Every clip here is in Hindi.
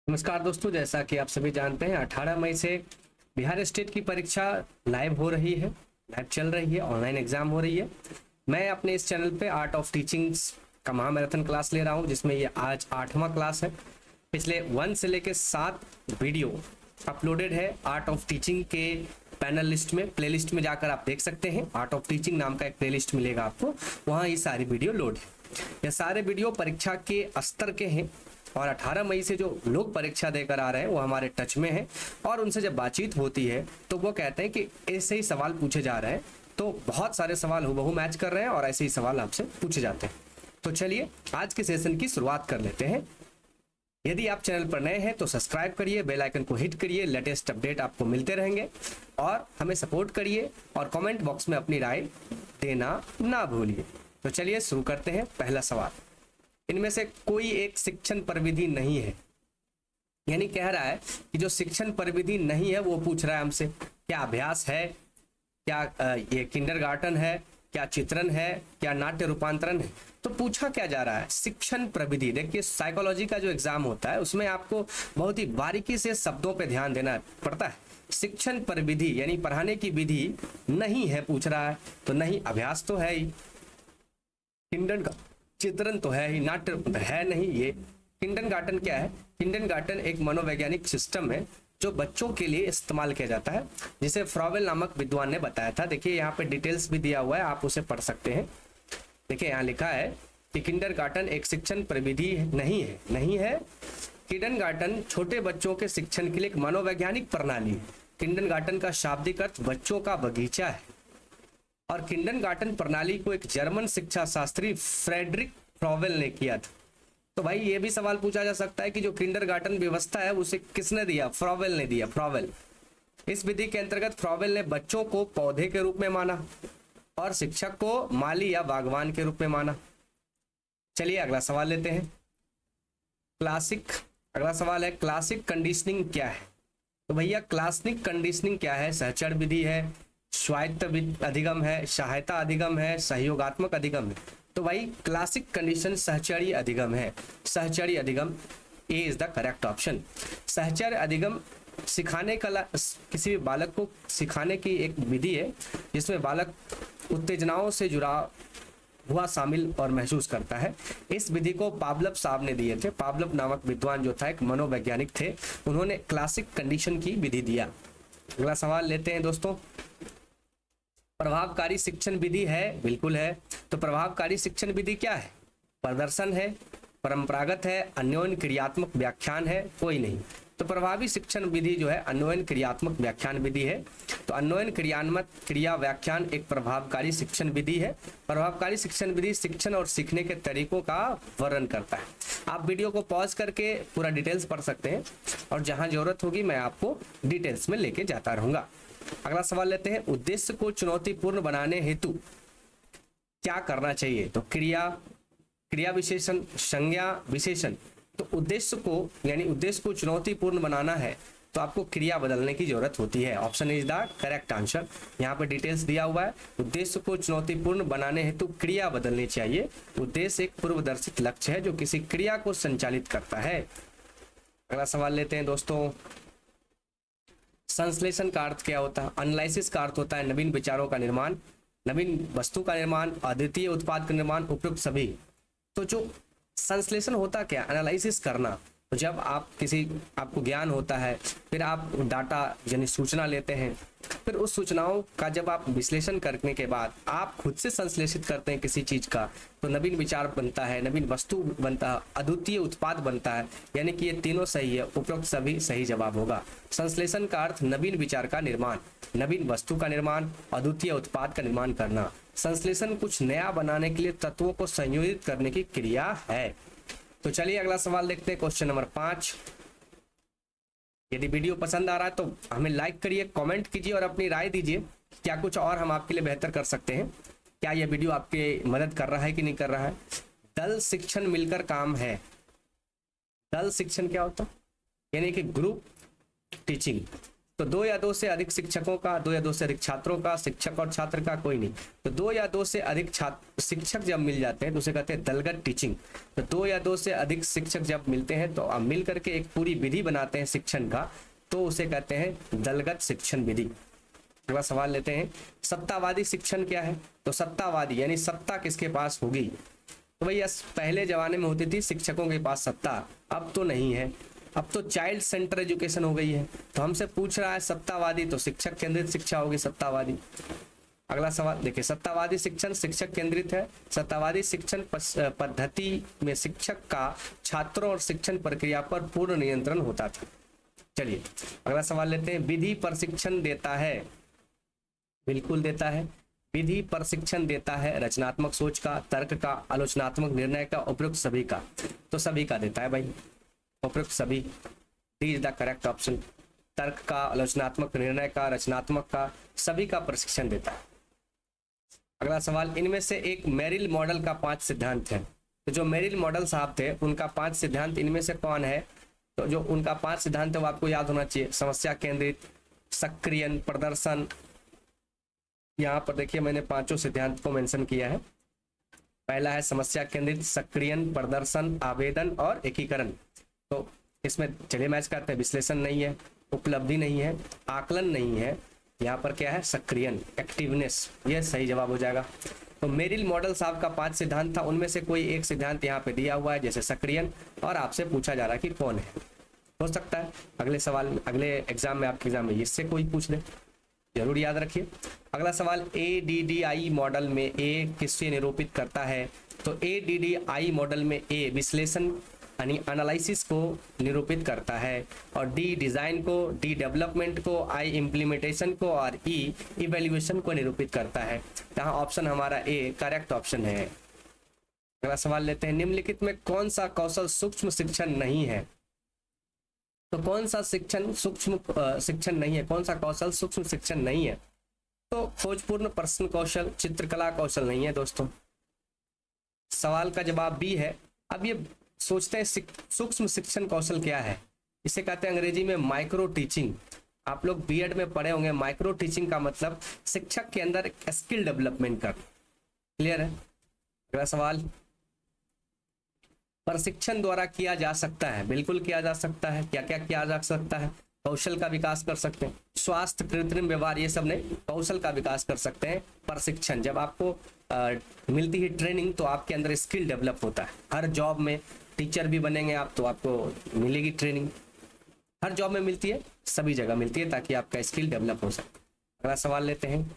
नमस्कार दोस्तों, जैसा कि आप सभी जानते हैं 18 मई से बिहार स्टेट की परीक्षा लाइव हो रही है, लाइव चल रही है, ऑनलाइन एग्जाम हो रही है। मैं अपने इस चैनल पे आर्ट ऑफ टीचिंग्स का महामैराथन क्लास ले रहा हूं, जिसमें ये आज 8वां क्लास है। पिछले 1 से लेकर 7 वीडियो अपलोडेड है आर्ट ऑफ टीचिंग के पैनल लिस्ट में, प्ले लिस्ट में जाकर आप देख सकते हैं। आर्ट ऑफ टीचिंग नाम का एक प्ले लिस्ट मिलेगा आपको, वहाँ ये सारी वीडियो लोड है। ये सारे वीडियो परीक्षा के स्तर के हैं और 18 मई से जो लोग परीक्षा देकर आ रहे हैं वो हमारे टच में हैं, और उनसे जब बातचीत होती है तो वो कहते हैं कि ऐसे ही सवाल पूछे जा रहे हैं। तो बहुत सारे सवाल हूबहू मैच कर रहे हैं और ऐसे ही सवाल आपसे पूछे जाते हैं। तो चलिए आज के सेशन की शुरुआत कर लेते हैं। यदि आप चैनल पर नए हैं तो सब्सक्राइब करिए, बेल आइकन को हिट करिए, लेटेस्ट अपडेट आपको मिलते रहेंगे। और हमें सपोर्ट करिए और कमेंट बॉक्स में अपनी राय देना ना भूलिए। तो चलिए शुरू करते हैं। पहला सवाल, इनमें से कोई एक शिक्षण परिविधि नहीं है। यानी कह रहा है कि जो शिक्षण परिविधि नहीं है वो पूछ रहा है हमसे, क्या अभ्यास है, क्या ये किंडरगार्टन है, क्या चित्रण है, क्या नाट्य रूपांतरण है। तो पूछा क्या जा रहा है, शिक्षण प्रविधि। देखिए साइकोलॉजी का जो एग्जाम होता है उसमें आपको बहुत ही बारीकी से शब्दों पे ध्यान देना पड़ता है। शिक्षण परिविधि यानी पढ़ाने की विधि नहीं है पूछ रहा है, तो नहीं अभ्यास तो है ही, किंडर का चित्रण तो है ही, नाट्य है नहीं। ये किंडरगार्टन क्या है? किंडरगार्टन एक मनोवैज्ञानिक सिस्टम है जो बच्चों के लिए इस्तेमाल किया जाता है, जिसे फ्रॉवेल नामक विद्वान ने बताया था। देखिए यहाँ पे डिटेल्स भी दिया हुआ है, आप उसे पढ़ सकते हैं। देखिए यहाँ लिखा है कि किंडरगार्टन एक शिक्षण प्रविधि नहीं है। किंडरगार्टन छोटे बच्चों के शिक्षण के लिए एक मनोवैज्ञानिक प्रणाली है। किंडरगार्टन का शाब्दिक अर्थ बच्चों का बगीचा है, और किंडरगार्टन प्रणाली को एक जर्मन शिक्षा शास्त्री फ्रेडरिक फ्रॉवेल ने किया था। तो भाई ये भी सवाल पूछा जा सकता है कि जो किंडरगार्टन व्यवस्था है उसे किसने दिया? फ्रॉवेल ने दिया। फ्रॉवेल, इस विधि के अंतर्गत फ्रॉवेल ने बच्चों को पौधे के रूप में माना और शिक्षक को माली या बागवान के रूप में माना। चलिए अगला सवाल लेते हैं। अगला सवाल है क्लासिक कंडीशनिंग क्या है? तो भैया क्लासिक कंडीशनिंग क्या है? सहचर विधि है, स्वायत्त अधिगम है, सहायता अधिगम है, सहयोगात्मक अधिगम है। तो भाई क्लासिक कंडीशन सहचर्य अधिगम है। सहचर्य अधिगम ए इज द करेक्ट ऑप्शन। सहचर्य अधिगम सिखाने का किसी भी बालक को सिखाने की एक विधि है जिसमें बालक उत्तेजनाओं से जुड़ा हुआ शामिल और महसूस करता है। इस विधि को पावलोव साहब ने दिए थे। पावलोव नामक विद्वान जो था एक मनोवैज्ञानिक थे, उन्होंने क्लासिक कंडीशन की विधि दिया। अगला सवाल लेते हैं दोस्तों। प्रभावकारी शिक्षण विधि है? बिल्कुल है। तो प्रभावकारी शिक्षण विधि क्या है? प्रदर्शन है, परंपरागत है, अन्योन्य क्रियात्मक व्याख्यान है, कोई नहीं। तो प्रभावी शिक्षण विधि जो है अन्योन्य क्रियात्मक व्याख्यान विधि है। तो अन्योन्य क्रियात्मक क्रिया व्याख्यान एक प्रभावकारी शिक्षण विधि है। प्रभावकारी शिक्षण विधि शिक्षण और सीखने के तरीकों का वर्णन करता है। आप वीडियो को पॉज करके पूरा डिटेल्स पढ़ सकते हैं और जहां जरूरत होगी मैं आपको डिटेल्स में लेके जाता रहूंगा। अगला सवाल लेते हैं। उद्देश्य को चुनौतीपूर्ण बनाने हेतु क्या करना चाहिए? तो क्रिया विशेषण, संज्ञा विशेषण। तो उद्देश्य को चुनौतीपूर्ण बनाना है तो आपको क्रिया बदलने की जरूरत होती है। Option is the correct answer. यहाँ पे डिटेल्स दिया हुआ है। उद्देश्य को चुनौतीपूर्ण बनाने हेतु क्रिया बदलनी चाहिए। उद्देश्य एक पूर्वदर्शित लक्ष्य है जो किसी क्रिया को संचालित करता है। अगला सवाल लेते हैं दोस्तों। संश्लेषण का अर्थ क्या होता है? एनालिसिस का अर्थ होता है नवीन विचारों का निर्माण, नवीन वस्तु का निर्माण, अद्वितीय उत्पाद का निर्माण, उपयुक्त सभी। तो जो संश्लेषण होता क्या? एनालिसिस करना। तो जब आपको ज्ञान होता है, फिर आप डाटा यानी सूचना लेते हैं, फिर उस सूचनाओं का जब आप विश्लेषण करने के बाद आप खुद से संश्लेषित करते हैं किसी चीज का, तो नवीन विचार बनता है, नवीन वस्तु बनता है, अद्वितीय उत्पाद बनता है। यानी कि ये तीनों सही है, उपरोक्त सभी सही जवाब होगा। संश्लेषण का अर्थ नवीन विचार का निर्माण, नवीन वस्तु का निर्माण, अद्वितीय उत्पाद का निर्माण करना। संश्लेषण कुछ नया बनाने के लिए तत्वों को संयोजित करने की क्रिया है। तो चलिए अगला सवाल देखते हैं। Question number 5। यदि वीडियो पसंद आ रहा है तो हमें लाइक करिए, कमेंट कीजिए और अपनी राय दीजिए क्या कुछ और हम आपके लिए बेहतर कर सकते हैं। क्या यह वीडियो आपकी मदद कर रहा है कि नहीं कर रहा है? दल शिक्षण मिलकर काम है। दल शिक्षण क्या होता है? यानी कि ग्रुप टीचिंग। तो 2 या 2 से अधिक शिक्षकों का, 2 या 2 से अधिक छात्रों का, शिक्षक और छात्र का कोई नहीं। तो 2 या 2 से अधिक छात्र शिक्षक जब मिल जाते हैं तो उसे कहते हैं दलगत टीचिंग। तो 2 या 2 से अधिक शिक्षक जब मिलते हैं तो अब मिल करके एक पूरी विधि बनाते हैं शिक्षण का, तो उसे कहते हैं दलगत शिक्षण विधि। अगला सवाल लेते हैं, सत्तावादी शिक्षण क्या है? तो सत्तावादी यानी सत्ता किसके पास होगी? तो भैया पहले जमाने में होती थी शिक्षकों के पास सत्ता, अब तो नहीं है, अब तो चाइल्ड सेंटर एजुकेशन हो गई है। तो हमसे पूछ रहा है सत्तावादी, तो शिक्षक केंद्रित शिक्षा होगी सत्तावादी। अगला सवाल देखिए, सत्तावादी शिक्षण शिक्षक केंद्रित है। सत्तावादी शिक्षण पद्धति में शिक्षक का छात्रों और शिक्षण प्रक्रिया पर पूर्ण नियंत्रण होता था। चलिए अगला सवाल लेते हैं, विधि प्रशिक्षण देता है? बिल्कुल देता है। विधि प्रशिक्षण देता है रचनात्मक सोच का, तर्क का, आलोचनात्मक निर्णय का, उपयुक्त सभी का। तो सभी का देता है भाई, उपयुक्त सभी, D is the correct option. तर्क का, आलोचनात्मक निर्णय का, रचनात्मक का, सभी का प्रशिक्षण देता है। अगला सवाल, इनमें से एक मेरिल मॉडल का 5 सिद्धांत है। तो जो मेरिल मॉडल साहब थे उनका 5 सिद्धांत इनमें से कौन है? तो जो उनका 5 सिद्धांत है वो आपको याद होना चाहिए। समस्या केंद्रित, सक्रियन, प्रदर्शन। यहाँ पर देखिए मैंने 5 सिद्धांत को मेंशन किया है। पहला है समस्या केंद्रित, सक्रियन, प्रदर्शन, आवेदन और एकीकरण। तो इसमें चलिए मैच करते हैं। विश्लेषण नहीं है, उपलब्धि नहीं है, आकलन नहीं है, यहाँ पर क्या है? सक्रियन, एक्टिवनेस, ये सही जवाब हो जाएगा। तो मेरिल मॉडल साहब का 5 सिद्धांत था, उनमें से कोई एक सिद्धांत यहाँ पे दिया हुआ है जैसे सक्रियन, और आपसे पूछा जा रहा है कि कौन है। हो सकता है अगले सवाल में, अगले एग्जाम में, आपके एग्जाम में इससे कोई पूछ ले, जरूर याद रखिए। अगला सवाल, ADDI मॉडल में ए किससे निरूपित करता है? तो ADDI मॉडल में ए विश्लेषण यानी एनालिसिस को निरूपित करता है, और डी डिजाइन को, डी डेवलपमेंट को, आई इम्प्लीमेंटेशन को, और ई इवेल्युएशन को निरूपित करता है। यहाँ ऑप्शन हमारा ए करेक्ट ऑप्शन है। अगला सवाल लेते हैं, निम्नलिखित में कौन सा कौशल सूक्ष्म शिक्षण नहीं है? तो कौन सा शिक्षण सूक्ष्म शिक्षण नहीं है? कौन सा कौशल सूक्ष्म शिक्षण नहीं है? तो खोजपूर्ण प्रश्न कौशल, चित्रकला कौशल नहीं है दोस्तों। सवाल का जवाब बी है। अब ये सोचते हैं सूक्ष्म शिक्षण कौशल क्या है? इसे कहते हैं अंग्रेजी में माइक्रो टीचिंग। आप लोग बीएड में पढ़े होंगे, माइक्रो टीचिंग का मतलब शिक्षक के अंदर स्किल डेवलपमेंट कर। क्लियर है? अगला सवाल, प्रशिक्षण द्वारा किया जा सकता है? बिल्कुल किया जा सकता है। क्या क्या किया जा सकता है? कौशल का विकास कर सकते हैं, स्वास्थ्य, कृत्रिम व्यवहार, ये सब नहीं, कौशल का विकास कर सकते हैं। प्रशिक्षण जब आपको मिलती है ट्रेनिंग तो आपके अंदर स्किल डेवलप होता है। हर जॉब में टीचर भी बनेंगे आप तो आपको मिलेगी ट्रेनिंग, हर जॉब में मिलती है, सभी जगह मिलती है ताकि आपका स्किल डेवलप हो सके। अगला सवाल लेते हैं,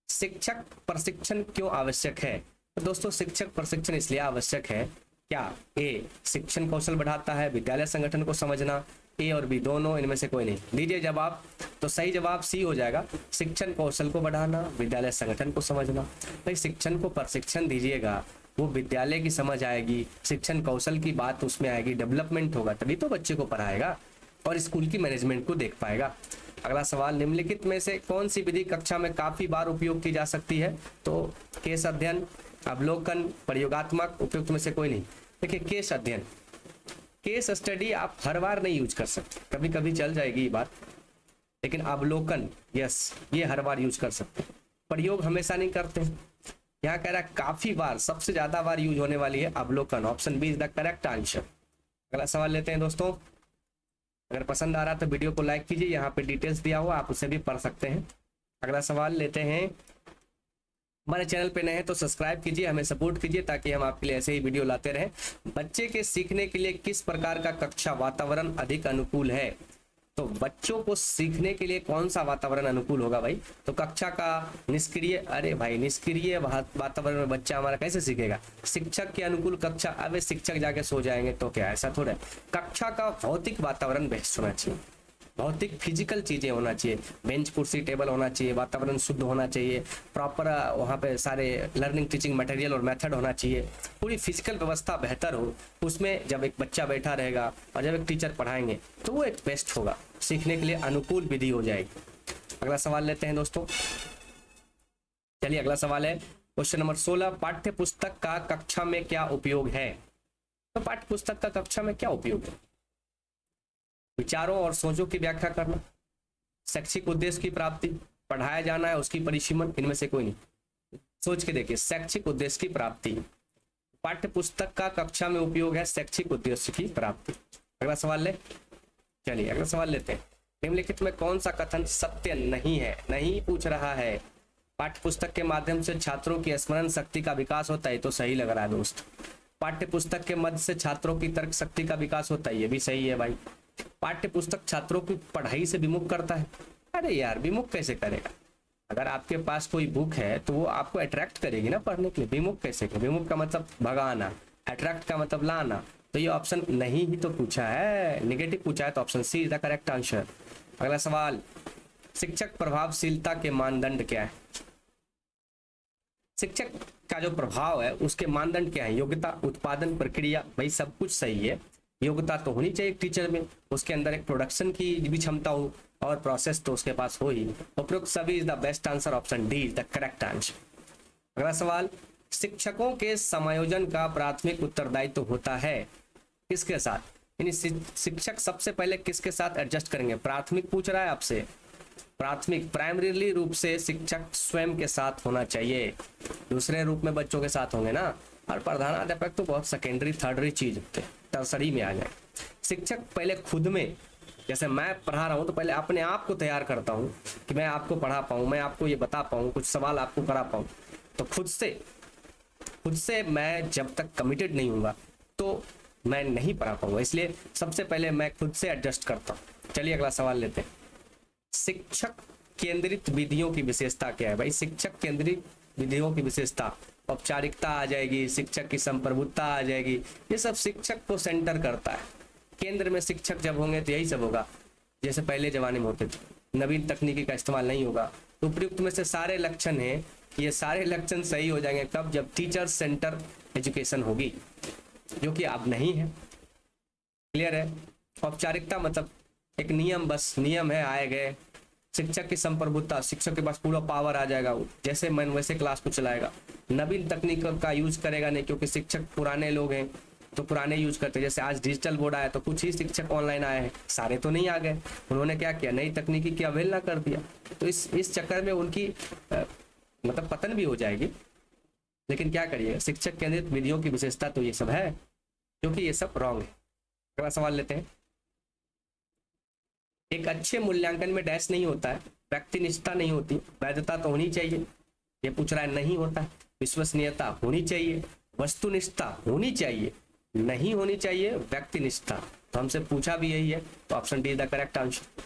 शिक्षक प्रशिक्षण क्यों आवश्यक है? तो दोस्तों शिक्षक प्रशिक्षण इसलिए आवश्यक है, क्या ए शिक्षण कौशल बढ़ाता है, विद्यालय संगठन को समझना, ए और बी दोनों, इनमें से कोई नहीं। दीजिए जवाब। तो सही जवाब सी हो जाएगा, शिक्षण कौशल को बढ़ाना, विद्यालय संगठन को समझना। भाई शिक्षण को प्रशिक्षण दीजिएगा, वो विद्यालय की समझ आएगी, शिक्षण कौशल की बात उसमें आएगी, डेवलपमेंट होगा, तभी तो बच्चे को पढ़ाएगा और स्कूल की मैनेजमेंट को देख पाएगा। अगला सवाल, निम्नलिखित में से कौन सी विधि कक्षा में काफी बार उपयोग की जा सकती है? तो केस अध्ययन, अवलोकन, प्रयोगात्मक, उपयुक्त में से कोई नहीं। देखिए केस अध्ययन, केस स्टडी आप हर बार नहीं यूज कर सकते, कभी कभी चल जाएगी ये बात, लेकिन अवलोकन यस ये हर बार यूज कर सकते हैं। प्रयोग हमेशा नहीं करते। यहाँ कह रहा है काफी बार, सबसे ज्यादा बार यूज होने वाली है अवलोकन। Option b is the correct answer. अगला सवाल लेते हैं दोस्तों। अगर पसंद आ रहा तो वीडियो को लाइक कीजिए, यहाँ पे डिटेल्स दिया हुआ आप उसे भी पढ़ सकते हैं। अगला सवाल लेते हैं, हमारे चैनल पे नए हैं तो सब्सक्राइब कीजिए, हमें सपोर्ट कीजिए ताकि हम आपके लिए ऐसे ही वीडियो लाते रहें। बच्चे के सीखने के लिए किस प्रकार का कक्षा वातावरण अधिक अनुकूल है? तो बच्चों को सीखने के लिए कौन सा वातावरण अनुकूल होगा भाई? तो कक्षा का निष्क्रिय, अरे भाई निष्क्रिय वातावरण में बच्चा हमारा कैसे सीखेगा? शिक्षक के अनुकूल कक्षा, अब शिक्षक जाके सो जाएंगे तो क्या, ऐसा थोड़ा है। कक्षा का भौतिक वातावरण बेस्ट होना चाहिए, भौतिक फिजिकल चीजें होना चाहिए, बेंच कुर्सी टेबल होना चाहिए, वातावरण शुद्ध होना चाहिए, प्रॉपर वहाँ पे सारे लर्निंग टीचिंग मटेरियल और मेथड होना चाहिए, पूरी फिजिकल व्यवस्था बेहतर हो, उसमें जब एक बच्चा बैठा रहेगा और जब एक टीचर पढ़ाएंगे तो वो एक बेस्ट होगा, सीखने के लिए अनुकूल विधि हो जाएगी। अगला सवाल लेते हैं दोस्तों। चलिए अगला सवाल है क्वेश्चन नंबर 16, पाठ्य पुस्तक का कक्षा में क्या उपयोग है? तो पाठ्य पुस्तक का कक्षा में क्या उपयोग है? विचारों और सोचों की व्याख्या करना, शैक्षिक उद्देश्य की प्राप्ति, पढ़ाया जाना है उसकी परिसीमन, इनमें से कोई नहीं। सोच के देखिए, शैक्षिक उद्देश्य की प्राप्ति, पाठ्य पुस्तक का कक्षा में उपयोग है शैक्षिक उद्देश्य की प्राप्ति। अगला सवाल ले, चलिए अगला सवाल लेते हैं। निम्नलिखित में कौन सा कथन सत्य नहीं है? नहीं पूछ रहा है। पाठ्य पुस्तक के माध्यम से छात्रों की स्मरण शक्ति का विकास होता है, तो सही लग रहा है दोस्त। पाठ्य पुस्तक के मध्य से छात्रों की तर्क शक्ति का विकास होता है, ये भी सही है भाई। पाठ्य पुस्तक छात्रों की पढ़ाई से विमुख करता है, अरे यार विमुख कैसे करेगा? अगर आपके पास कोई बुक है तो वो आपको अट्रैक्ट करेगी ना पढ़ने के लिए। विमुख कैसे करेगा? विमुख का मतलब भगाना, अट्रैक्ट का मतलब लाना। तो ये ऑप्शन नहीं ही तो पूछा है, नेगेटिव पूछा है, तो option c is the correct answer. अगला सवाल, शिक्षक प्रभावशीलता के मानदंड क्या है? शिक्षक का जो प्रभाव है उसके मानदंड क्या है? योग्यता, उत्पादन, प्रक्रिया। भाई सब कुछ सही है। योग्यता तो होनी चाहिए टीचर में, उसके अंदर एक प्रोडक्शन की भी क्षमता हो और प्रोसेस तो उसके पास हो ही। उपरोक्त सभी is the best answer, option D is the correct answer. अगला सवाल, शिक्षकों के समायोजन का प्राथमिक उत्तरदायित्व होता है किसके साथ? यानी शिक्षक सबसे पहले किसके साथ एडजस्ट करेंगे? प्राथमिक पूछ रहा है आपसे, प्राथमिक प्राइमरीली रूप से शिक्षक स्वयं के साथ होना चाहिए, दूसरे रूप में बच्चों के साथ होंगे ना। और प्रधानाध्यापक तो बहुत सेकेंडरी थर्डरी चीज होते, टर्सरी में आ जाए। शिक्षक पहले खुद में, जैसे मैं पढ़ा रहा हूँ तो पहले अपने आप को तैयार करता हूँ कि मैं आपको पढ़ा पाऊँ, मैं आपको ये बता पाऊँ, कुछ सवाल आपको करा पाऊँ। तो खुद से मैं जब तक कमिटेड नहीं हूँगा तो मैं नहीं पढ़ा पाऊंगा, इसलिए सबसे पहले मैं खुद से एडजस्ट करता हूँ। चलिए अगला सवाल लेते हैं। शिक्षक केंद्रित विधियों की विशेषता क्या है? भाई शिक्षक केंद्रित विधियों की विशेषता, औपचारिकता आ जाएगी, शिक्षक की संप्रभुता आ जाएगी, ये सब शिक्षक को सेंटर करता है। केंद्र में शिक्षक जब होंगे तो यही सब होगा जैसे पहले जमाने में होते थे, नवीन तकनीकी का इस्तेमाल नहीं होगा। तो उपयुक्त में से सारे लक्षण हैं, ये सारे लक्षण सही हो जाएंगे कब? जब टीचर सेंटर एजुकेशन होगी, जो कि अब नहीं है। क्लियर है? औपचारिकता मतलब एक नियम, बस नियम है, आए गए। शिक्षक की संप्रभुता, शिक्षक के पास पूरा पावर आ जाएगा, जैसे मन वैसे क्लास को चलाएगा। नवीन तकनीक का यूज करेगा नहीं, क्योंकि शिक्षक पुराने लोग हैं तो पुराने यूज करते हैं। जैसे आज डिजिटल बोर्ड आया तो कुछ ही शिक्षक ऑनलाइन आए हैं, सारे तो नहीं आ गए। उन्होंने क्या किया? नई तकनीकी की अवहेलना कर दिया। तो इस चक्कर में उनकी मतलब पतन भी हो जाएगी। लेकिन क्या करिए, शिक्षक केंद्रित विधियों की विशेषता तो ये सब है, क्योंकि ये सब रॉन्ग है। अगला सवाल लेते हैं। एक अच्छे मूल्यांकन में डैश नहीं होता है, व्यक्तिनिष्ठता नहीं होती, वैधता तो होनी चाहिए, ये पूछ रहा है, नहीं होता है। विश्वसनीयता होनी चाहिए, वस्तुनिष्ठता होनी चाहिए, नहीं होनी चाहिए व्यक्तिनिष्ठता। तो हमसे पूछा भी यही है, तो option D is the correct answer.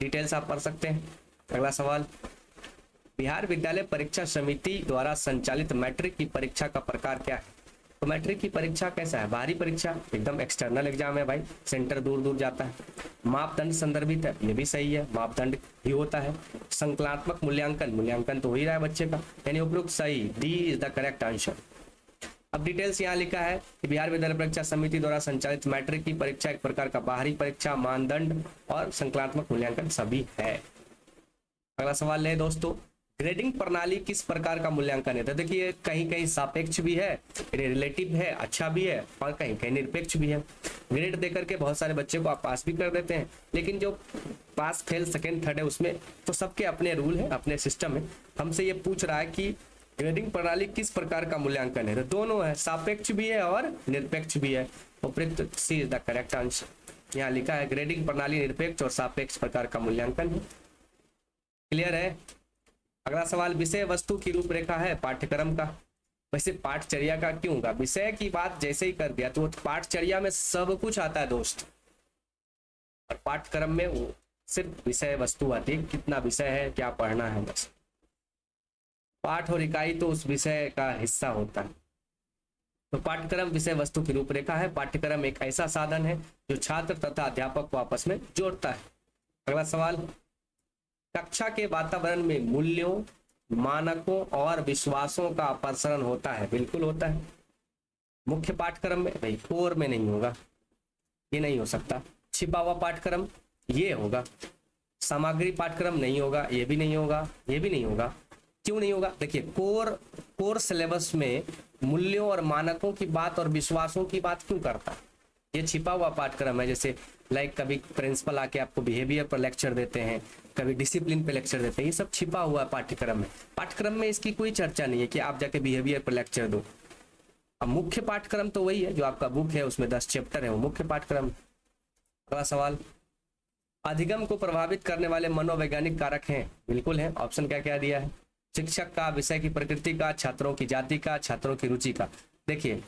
Details आप पढ़ सकते हैं। अगला सवाल, बिहार विद्यालय परीक्षा समिति द्वारा संचालित मैट्रिक की परीक्षा का प्रकार क्या है? तो मैट्रिक की परीक्षा कैसा है? बाहरी परीक्षा, एकदम एक्सटर्नल एग्जाम है भाई, सेंटर दूर दूर जाता है। मापदंड संदर्भित है, ये भी सही है, मापदंड ही होता है। संकलात्मक मूल्यांकन तो हो ही रहा है बच्चे का, यानी उपयुक्त सही, D is the correct answer. अब डिटेल्स यहाँ लिखा है कि बिहार विद्यालय परीक्षा समिति द्वारा संचालित मैट्रिक की परीक्षा एक प्रकार का बाहरी परीक्षा, मानदंड और संकलात्मक मूल्यांकन सभी है। अगला सवाल ले दोस्तों, ग्रेडिंग प्रणाली किस प्रकार का मूल्यांकन है? तो देखिए, कहीं कहीं सापेक्ष भी है, रिलेटिव है, अच्छा भी है, और कहीं कहीं निरपेक्ष भी है। ग्रेड देकर के बहुत सारे बच्चे को आप पास भी कर देते हैं, लेकिन जो पास फेल सेकंड थर्ड है उसमें तो सबके अपने रूल है, अपने सिस्टम है। हमसे ये पूछ रहा है कि ग्रेडिंग प्रणाली किस प्रकार का मूल्यांकन है, तो दोनों है, सापेक्ष भी है और निरपेक्ष भी है। उपयुक्त सी इज द करेक्ट आंसर। यहाँ लिखा है ग्रेडिंग प्रणाली निरपेक्ष और सापेक्ष प्रकार का मूल्यांकन है। क्लियर है? अगला सवाल, विषय वस्तु की रूपरेखा है पाठ्यक्रम का। वैसे पाठचर्या का क्यों होगा? विषय की बात जैसे ही कर दिया तो पाठचर्या में सब कुछ आता है दोस्त, और पाठ्यक्रम में वो सिर्फ विषय वस्तु आती है, कितना विषय है, क्या पढ़ना है, बस। पाठ और इकाई तो उस विषय का हिस्सा होता है। तो पाठ्यक्रम विषय वस्तु की रूपरेखा है। पाठ्यक्रम एक ऐसा साधन है जो छात्र तथा अध्यापक को आपस में जोड़ता है। अगला सवाल, कक्षा के वातावरण में मूल्यों, मानकों और विश्वासों का अपसरण होता है? बिल्कुल होता है। मुख्य पाठ्यक्रम में, भाई कोर में नहीं होगा, ये नहीं हो सकता। छिपा हुआ पाठ्यक्रम ये होगा। सामग्री पाठ्यक्रम नहीं होगा, ये भी नहीं होगा, ये भी नहीं होगा। क्यों नहीं होगा? देखिए, कोर सिलेबस में मूल्यों और मानकों की बात और विश्वासों की बात क्यों करता है? ये छिपा हुआ पाठ्यक्रम है, जैसे लाइक कभी प्रिंसिपल आके आपको बिहेवियर पर लेक्चर देते हैं, कभी डिसिप्लिन पे लेक्चर देते हैं, ये सब छिपा हुआ है पाठ्यक्रम में। पाठ्यक्रम में इसकी कोई चर्चा नहीं है कि आप जाके बिहेवियर पर लेक्चर दो। अब मुख्य पाठ्यक्रम तो वही है जो आपका बुक है, उसमें 10 चैप्टर है, वो मुख्य पाठ्यक्रम। अगला सवाल, अधिगम को प्रभावित करने वाले मनोवैज्ञानिक कारक हैं? बिल्कुल है। ऑप्शन क्या क्या दिया है? शिक्षक का, विषय की प्रकृति का, छात्रों की जाति का, छात्रों की रुचि का। देखिए,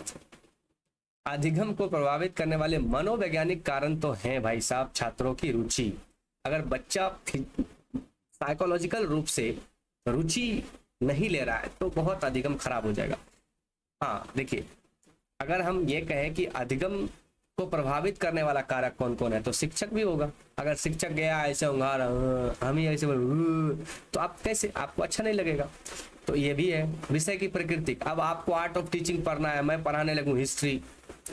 अधिगम को प्रभावित करने वाले मनोवैज्ञानिक कारण तो हैं भाई साहब, छात्रों की रुचि। अगर बच्चा साइकोलॉजिकल रूप से रुचि नहीं ले रहा है तो बहुत अधिगम खराब हो जाएगा। हाँ देखिए, अगर हम ये कहें कि अधिगम को प्रभावित करने वाला कारक कौन कौन है, तो शिक्षक भी होगा। अगर शिक्षक गया ऐसे होगा, हम ही ऐसे तो आप कैसे, आपको अच्छा नहीं लगेगा। तो ये भी है। विषय की प्रकृति, अब आपको आर्ट ऑफ टीचिंग पढ़ना है, मैं पढ़ाने लगूं हिस्ट्री,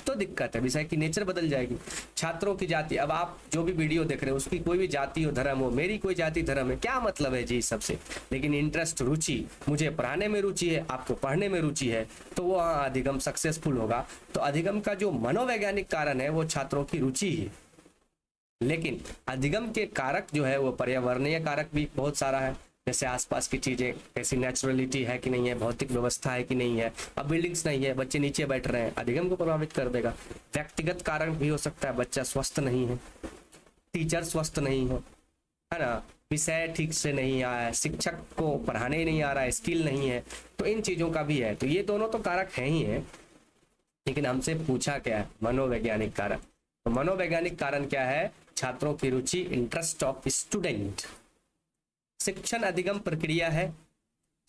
तो दिक्कत है, विषय की नेचर बदल जाएगी। छात्रों की जाति, अब आप जो भी वीडियो देख रहे हो उसकी कोई भी जाति हो, धर्म हो, मेरी कोई जाति धर्म है, क्या मतलब है जी सबसे। लेकिन इंटरेस्ट, रुचि, मुझे पढ़ाने में रुचि है, आपको पढ़ने में रुचि है, तो वो अधिगम सक्सेसफुल होगा। तो अधिगम का जो मनोवैज्ञानिक कारण है वो छात्रों की रुचि है। लेकिन अधिगम के कारक जो है वो पर्यावरणीय कारक भी बहुत सारा है, जैसे आसपास की चीजें, कैसी नेचुरलिटी है कि नहीं है, भौतिक व्यवस्था है कि नहीं है। अब बिल्डिंग्स नहीं है, बच्चे नीचे बैठ रहे हैं, अधिगम को प्रभावित कर देगा। व्यक्तिगत कारण भी हो सकता है, बच्चा स्वस्थ नहीं है, टीचर स्वस्थ नहीं है ना, विषय ठीक से नहीं आया है, शिक्षक को पढ़ाने ही नहीं आ रहा है, स्किल नहीं है, तो इन चीजों का भी है। तो ये दोनों तो कारक हैं ही है, लेकिन हमसे पूछा क्या है, मनोवैज्ञानिक कारक। तो मनोवैज्ञानिक कारण क्या है? छात्रों की रुचि, इंटरेस्ट ऑफ स्टूडेंट। शिक्षण अधिगम प्रक्रिया है,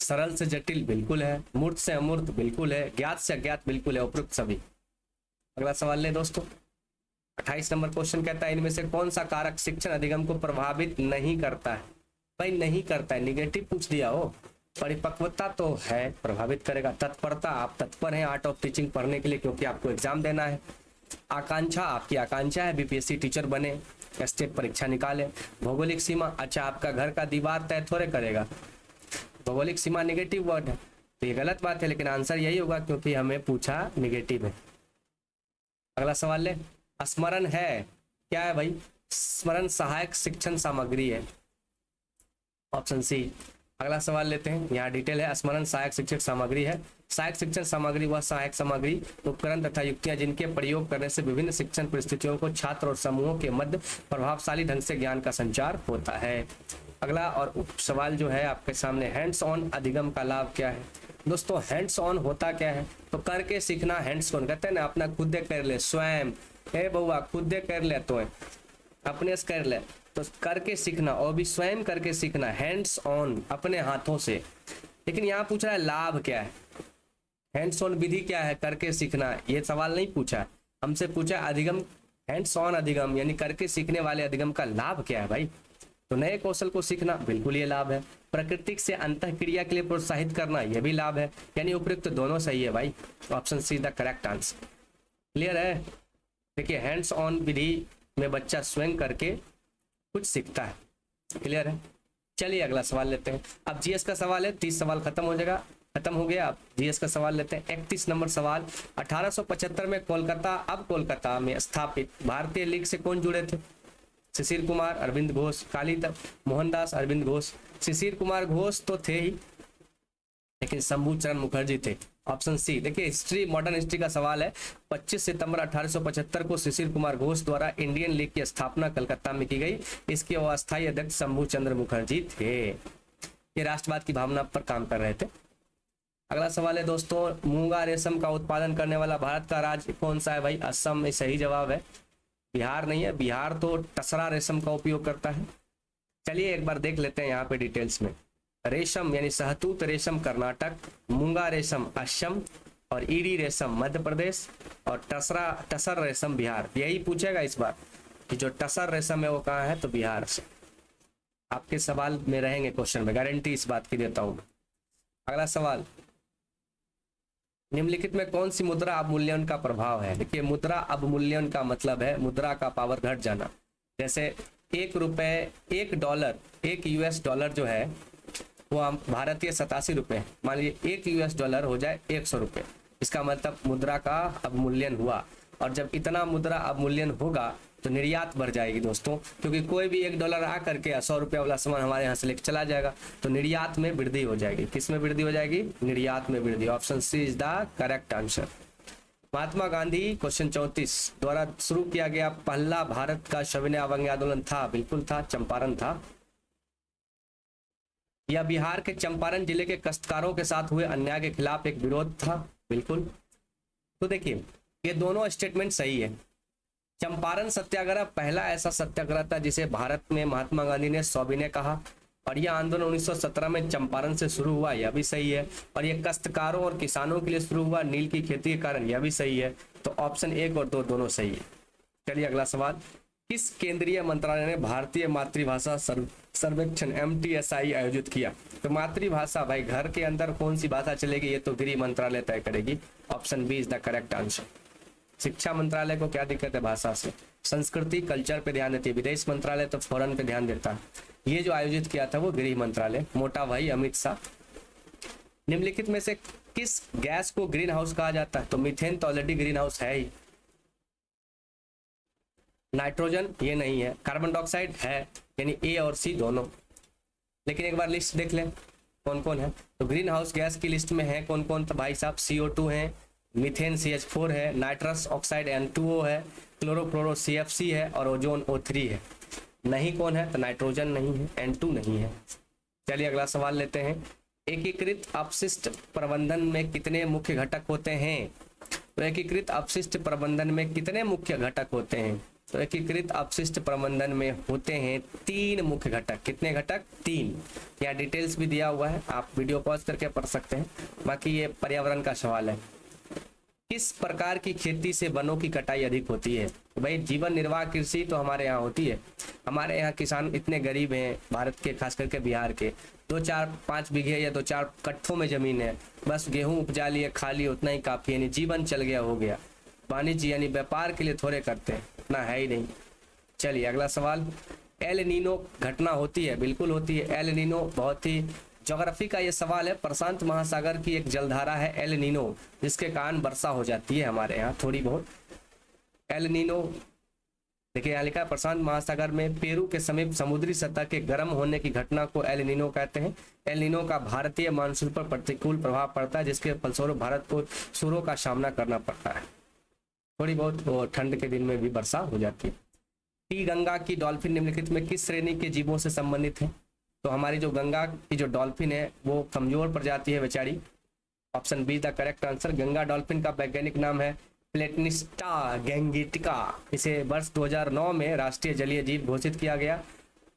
सरल से जटिल बिल्कुल है, मूर्त से अमूर्त बिल्कुल है, ज्ञात से अज्ञात बिल्कुल है, उपयुक्त सभी। अगला सवाल ले दोस्तों, 28 नंबर क्वेश्चन कहता है इनमें से कौन सा कारक शिक्षण अधिगम को प्रभावित नहीं करता है? भाई नहीं करता है, निगेटिव पूछ दिया हो। परिपक्वता तो है, प्रभावित करेगा। तत्परता, आप तत्पर हैं आर्ट ऑफ टीचिंग पढ़ने के लिए क्योंकि आपको एग्जाम देना है। आकांक्षा, आपकी आकांक्षा है बीपीएससी टीचर बने, स्टेट परीक्षा निकाले। भौगोलिक सीमा, अच्छा आपका घर का दीवार तय थोड़े करेगा, भौगोलिक सीमा नेगेटिव वर्ड है, तो ये गलत बात है, लेकिन आंसर यही होगा क्योंकि हमें पूछा नेगेटिव है। अगला सवाल ले, स्मरण है क्या है भाई? स्मरण सहायक शिक्षण सामग्री है, ऑप्शन सी। अगला सवाल लेते हैं, यहाँ डिटेल है, स्मरण सहायक शिक्षक सामग्री है। सहायक शिक्षण सामग्री वह सहायक सामग्री, उपकरण तथा युक्तियां जिनके प्रयोग करने से विभिन्न शिक्षण परिस्थितियों को छात्र और समूहों के मध्य प्रभावशाली ढंग से ज्ञान का संचार होता है। अगला और उप सवाल जो है आपके सामने, हैंड्स ऑन अधिगम का लाभ क्या है? दोस्तों हैंड्स ऑन होता क्या है? तो करके सीखना, हैंड्स ऑन कहते हैं ना, अपना खुद कर ले, स्वयं, हे बउआ खुद कर ले, तो अपने से कर ले, तो करके सीखना, और भी स्वयं करके सीखना, हैंड्स ऑन, अपने हाथों से। लेकिन यहाँ पूछ रहा है लाभ क्या है, हैंड्स ऑन विधि क्या है, करके सीखना, ये सवाल नहीं पूछा। हमसे पूछा अधिगम, हैंड्स ऑन अधिगम यानी करके सीखने वाले अधिगम का लाभ क्या है भाई? तो नए कौशल को सीखना, बिल्कुल ये लाभ है। प्राकृतिक से अंतःक्रिया के लिए प्रोत्साहित करना, यह भी लाभ है। यानी उपयुक्त दोनों सही है भाई, option see the correct answer. Clear है? देखिए हैंड्स ऑन विधि में बच्चा स्वयं करके कुछ सीखता है। क्लियर है? चलिए अगला सवाल लेते हैं। अब जीएस का सवाल है, 30 सवाल खत्म हो जाएगा, खत्म हो गया। अब जीएस का सवाल लेते हैं, 31 नंबर सवाल। 1875 में कोलकाता, अब कोलकाता में स्थापित भारतीय लीग से कौन जुड़े थे? शिशिर कुमार, अरविंद घोष, मोहनदास, अरविंद घोष। शिशिर कुमार घोष तो थे ही, लेकिन शंभूचरण मुखर्जी थे, ऑप्शन सी। देखिए हिस्ट्री, मॉडर्न हिस्ट्री का सवाल है। 25 सितंबर 1875 को शिशिर कुमार घोष द्वारा इंडियन लीग की स्थापना कलकत्ता में की गई। इसके अस्थायी अध्यक्ष शंभूचंद्र मुखर्जी थे। ये राष्ट्रवाद की भावना पर काम कर रहे थे। अगला सवाल है दोस्तों, मूंगा रेशम का उत्पादन करने वाला भारत का राज्य कौन सा है भाई? असम में सही जवाब है, बिहार नहीं है। बिहार तो टसरा रेशम का उपयोग करता है। चलिए एक बार देख लेते हैं यहाँ पे डिटेल्स में। रेशम यानी सहतूत रेशम कर्नाटक, मूंगा रेशम असम, और ईडी रेशम मध्य प्रदेश, और टसर रेशम बिहार। यही पूछेगा इस बार कि जो टसर रेशम है वो कहाँ है, तो बिहार से। आपके सवाल में रहेंगे क्वेश्चन में, गारंटी इस बात की देता हूँ। अगला सवाल, निम्नलिखित में कौन सी मुद्रा अवमूल्यन का प्रभाव है? देखिए मुद्रा अवमूल्यन का मतलब है मुद्रा का पावर घट जाना। जैसे $1, $1, $1 जो है वो हम भारतीय 87 रुपये, मान लीजिए $1 हो जाए $100, इसका मतलब मुद्रा का अवमूल्यन हुआ। और जब इतना मुद्रा अवमूल्यन होगा तो निर्यात बढ़ जाएगी दोस्तों, क्योंकि कोई भी $1 आ करके 100 रुपया वाला सामान हमारे यहाँ से लेकर चला जाएगा, तो निर्यात में वृद्धि हो जाएगी। किस में वृद्धि हो जाएगी? निर्यात में वृद्धि। Option c is the correct answer. Mahatma Gandhi question 34 द्वारा शुरू किया गया पहला भारत का सविनय अवज्ञा आंदोलन था? बिल्कुल था, चंपारण था। यह बिहार के चंपारण जिले के काश्तकारों के साथ हुए अन्याय के खिलाफ एक विरोध था? बिल्कुल। तो देखिए ये दोनों स्टेटमेंट सही है। चंपारण सत्याग्रह पहला ऐसा सत्याग्रह था जिसे भारत में महात्मा गांधी ने सविनय कहा, और यह आंदोलन 1917 में चंपारण से शुरू हुआ, यह भी सही है। और यह काश्तकारों और किसानों के लिए शुरू हुआ नील की खेती के कारण, यह भी सही है। तो ऑप्शन 1 और 2 दोनों सही है। चलिए अगला सवाल, किस केंद्रीय मंत्रालय ने भारतीय मातृभाषा सर्वेक्षण MTSI आयोजित किया? तो मातृभाषा भाई घर के अंदर कौन सी भाषा चलेगी ये तो गृह मंत्रालय तय करेगी। Option b is the correct answer. शिक्षा मंत्रालय को क्या दिक्कत है भाषा से? संस्कृति कल्चर पे ध्यान देती है। विदेश मंत्रालय तो फॉरेन पे ध्यान देता है। ये जो आयोजित किया था वो गृह मंत्रालय, मोटा भाई अमित शाह। निम्नलिखित में से किस गैस को ग्रीन हाउस कहा जाता है? तो मीथेन तो ऑलरेडी ग्रीन हाउस है ही। नाइट्रोजन ये नहीं है। कार्बन डाइऑक्साइड है, यानी ए और सी दोनों। लेकिन एक बार लिस्ट देख लें कौन कौन है। तो ग्रीन हाउस गैस की लिस्ट में है कौन कौन? तो भाई साहब CO2 है, मीथेन CH4 है, नाइट्रस ऑक्साइड N2O है, क्लोरोफ्लोरो CFC है और ओजोन O3 है। नहीं कौन है? तो नाइट्रोजन नहीं है, N2 नहीं है। चलिए अगला सवाल लेते हैं। एकीकृत अपशिष्ट प्रबंधन में कितने मुख्य घटक होते हैं? तो एकीकृत अपशिष्ट प्रबंधन में कितने मुख्य घटक होते हैं? तो एकीकृत अपशिष्ट प्रबंधन में होते हैं 3 मुख्य घटक। कितने घटक? 3। यहाँ डिटेल्स भी दिया हुआ है, आप वीडियो पॉज करके पढ़ सकते हैं। बाकी ये पर्यावरण का सवाल है। किस प्रकार की खेती से वनों की कटाई अधिक होती है? तो भाई जीवन निर्वाह कृषि तो हमारे यहाँ होती है। हमारे यहाँ किसान इतने गरीब हैं भारत के, खास करके बिहार के, 2-4-5 बीघे या 2-4 कट्ठों में जमीन है, बस गेहूं उपजा लिए खा लिए, उतना ही काफी, यानी जीवन चल गया हो गया। वाणिज्य यानी व्यापार के लिए थोड़े करते हैं, इतना है ही नहीं। चलिए अगला सवाल, एल नीनो घटना होती है? बिल्कुल होती है। एल नीनो बहुत ही ज्योग्राफी का ये सवाल है। प्रशांत महासागर की एक जलधारा है एल नीनो, जिसके कारण वर्षा हो जाती है हमारे यहाँ थोड़ी बहुत। एल नीनो देखिए यहाँ लिखा है, प्रशांत महासागर में पेरू के समीप समुद्री सतह के गर्म होने की घटना को एल नीनो कहते हैं। एल नीनो का भारतीय मानसून पर प्रतिकूल प्रभाव पड़ता है, जिसके फलस्वरूप भारत को सूरों का सामना करना पड़ता है। थोड़ी बहुत ठंड के दिन में भी वर्षा हो जाती है। टी गंगा की डॉल्फिन निम्नलिखित में किस श्रेणी के जीवों से संबंधित है? तो हमारी जो गंगा की जो डॉल्फिन है वो कमजोर प्रजाति है बेचारी। Option be the correct answer. Ganga dolphin का वैज्ञानिक नाम है प्लेटनिस्टा गैंगेटिका। इसे वर्ष 2009 में राष्ट्रीय जलीय जीव घोषित किया गया।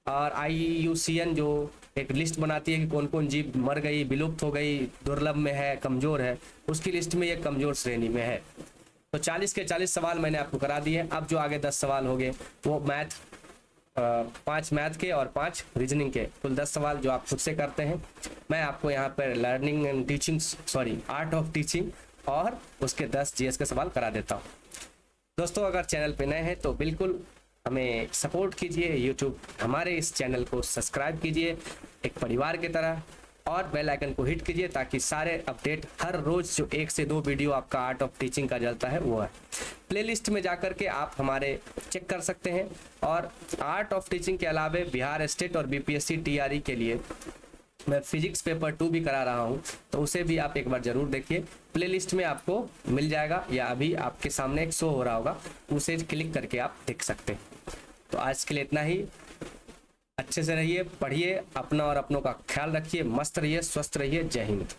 और IUCN जो एक लिस्ट बनाती है कि कौन कौन जीव मर गई, विलुप्त हो गई, दुर्लभ में है, कमजोर है, उसकी लिस्ट में ये कमजोर श्रेणी में है। तो 40 के 40 सवाल मैंने आपको करा दिए। अब जो आगे 10 सवाल हो गए वो 5 मैथ के और 5 रीजनिंग के, कुल 10 सवाल जो आप खुद से करते हैं। मैं आपको यहाँ पर learning and teaching art of teaching और उसके 10 GS के सवाल करा देता हूँ। दोस्तों अगर चैनल पे नए हैं तो बिल्कुल हमें सपोर्ट कीजिए, यूट्यूब हमारे इस चैनल को सब्सक्राइब कीजिए एक परिवार की तरह, और बेल आइकन को हिट कीजिए ताकि सारे अपडेट हर रोज जो 1 से 2 वीडियो आपका आर्ट ऑफ टीचिंग का चलता है वो है। प्लेलिस्ट में जाकर के आप हमारे चेक कर सकते हैं। और आर्ट ऑफ टीचिंग के अलावे बिहार स्टेट और BPSC TRE के लिए मैं फिजिक्स पेपर 2 भी करा रहा हूँ, तो उसे भी आप एक बार जरूर देखिए। प्लेलिस्ट में आपको मिल जाएगा या अभी आपके सामने एक शो हो रहा होगा, उसे क्लिक करके आप देख सकते हैं। तो आज के लिए इतना ही। अच्छे से रहिए, पढ़िए, अपना और अपनों का ख्याल रखिए, मस्त रहिए, स्वस्थ रहिए। जय हिंद।